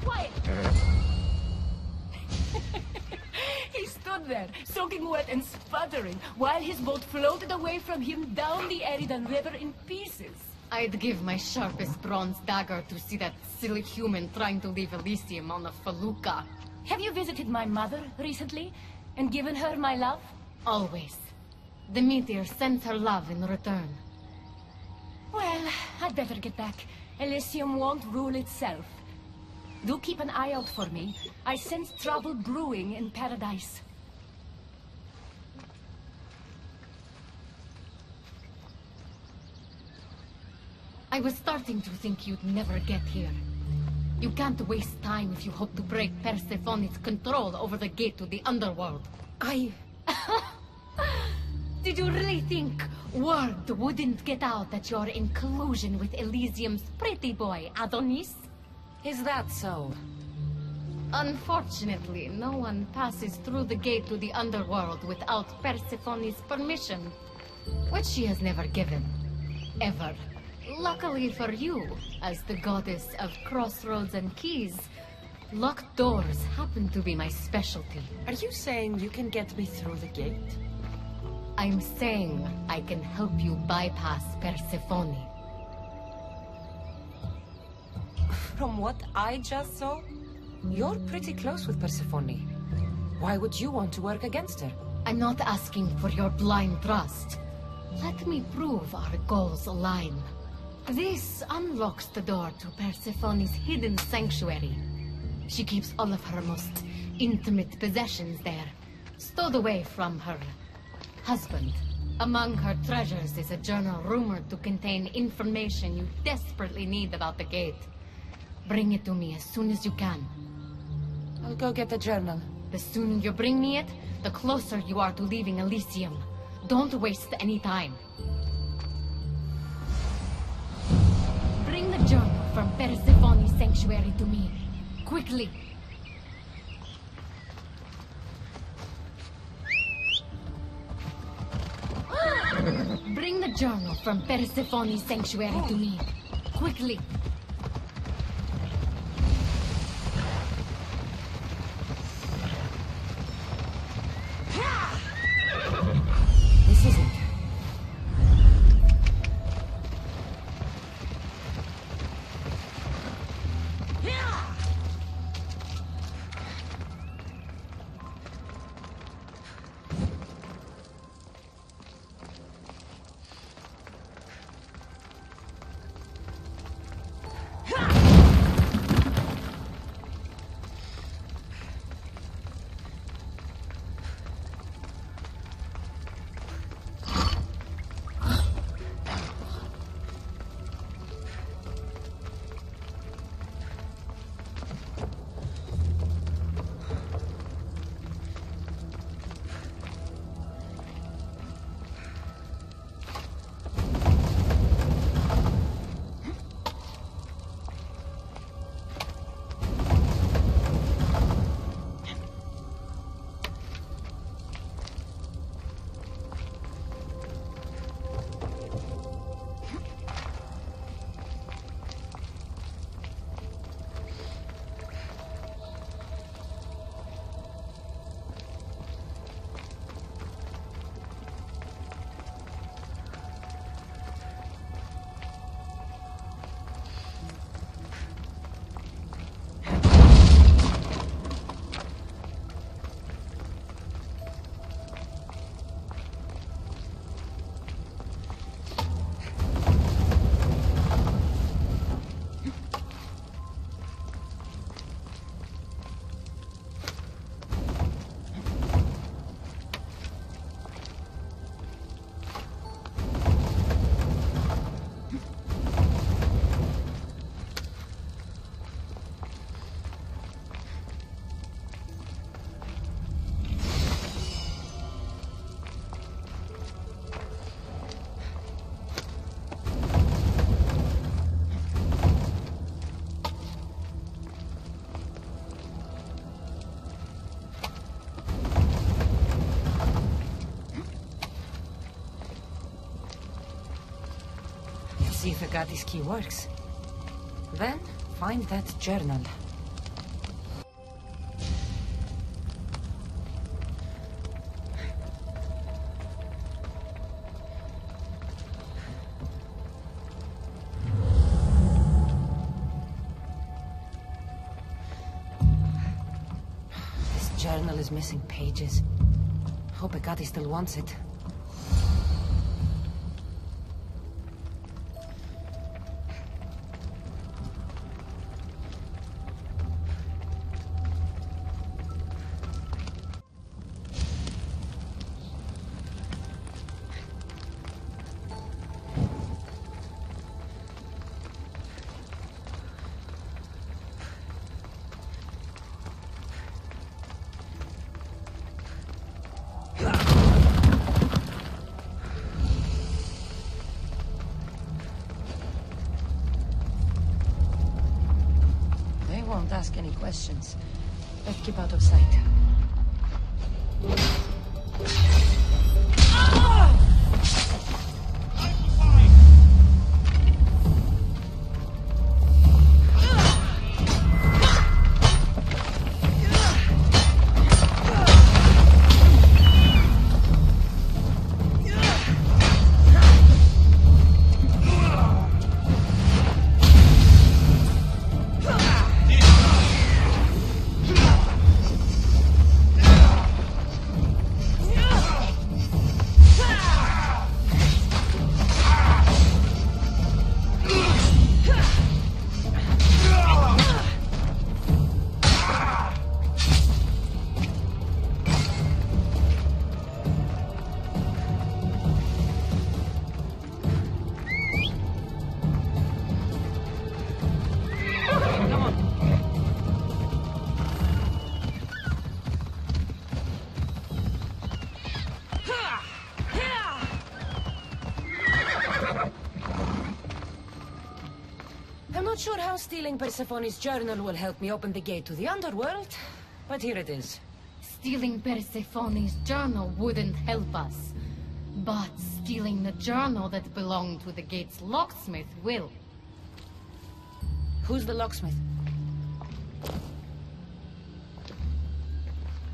quiet! He stood there, soaking wet and sputtering, while his boat floated away from him down the Eridan River in pieces. I'd give my sharpest bronze dagger to see that silly human trying to leave Elysium on a felucca. Have you visited my mother recently, and given her my love? Always. The meteor sends her love in return. Well, I'd better get back. Elysium won't rule itself. Do keep an eye out for me. I sense trouble brewing in Paradise. I was starting to think you'd never get here. You can't waste time if you hope to break Persephone's control over the gate to the underworld. Did you really think word wouldn't get out that you're in collusion with Elysium's pretty boy, Adonis? Is that so? Unfortunately, no one passes through the gate to the underworld without Persephone's permission, which she has never given. Ever. Luckily for you, as the goddess of crossroads and keys, locked doors happen to be my specialty. Are you saying you can get me through the gate? I'm saying I can help you bypass Persephone. From what I just saw, you're pretty close with Persephone. Why would you want to work against her? I'm not asking for your blind trust. Let me prove our goals align. This unlocks the door to Persephone's hidden sanctuary. She keeps all of her most intimate possessions there, stowed away from her husband. Among her treasures is a journal rumored to contain information you desperately need about the gate. Bring it to me as soon as you can. I'll go get the journal. The sooner you bring me it, the closer you are to leaving Elysium. Don't waste any time. Bring the journal from Persephone's sanctuary to me. Quickly. Bring the journal from Persephone's sanctuary to me. Quickly. This isn't. See if Agate's key works. Then, find that journal. journal is missing pages. Hope Ekati still wants it. Ask any questions. Let's keep out of sight. Not sure how stealing Persephone's journal will help me open the gate to the underworld, but here it is. Stealing Persephone's journal wouldn't help us. But stealing the journal that belonged to the gate's locksmith will. Who's the locksmith?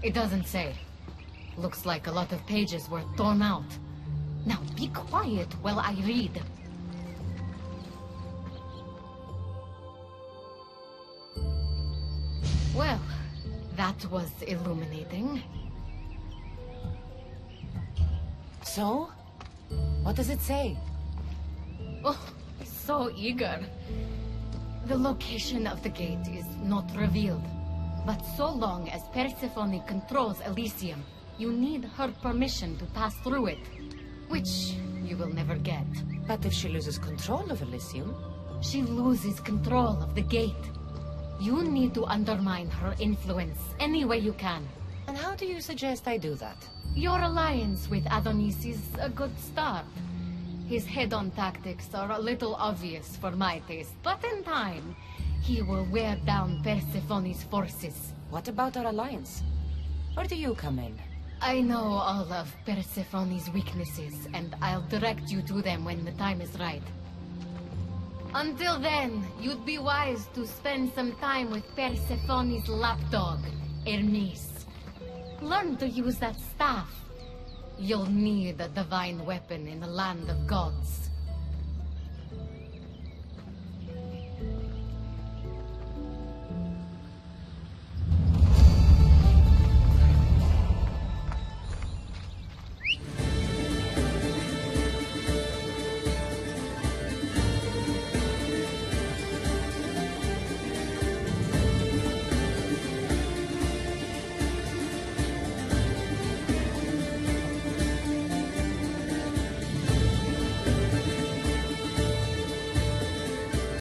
It doesn't say. Looks like a lot of pages were torn out. Now be quiet while I read. Well, that was illuminating. So? What does it say? Oh, so eager. The location of the gate is not revealed. But so long as Persephone controls Elysium, you need her permission to pass through it. Which you will never get. But if she loses control of Elysium? She loses control of the gate. You need to undermine her influence any way you can. And how do you suggest I do that? Your alliance with Adonis is a good start. His head-on tactics are a little obvious for my taste, but in time, he will wear down Persephone's forces. What about our alliance? Where do you come in? I know all of Persephone's weaknesses, and I'll direct you to them when the time is right. Until then, you'd be wise to spend some time with Persephone's lapdog, Hermes. Learn to use that staff. You'll need a divine weapon in the land of gods.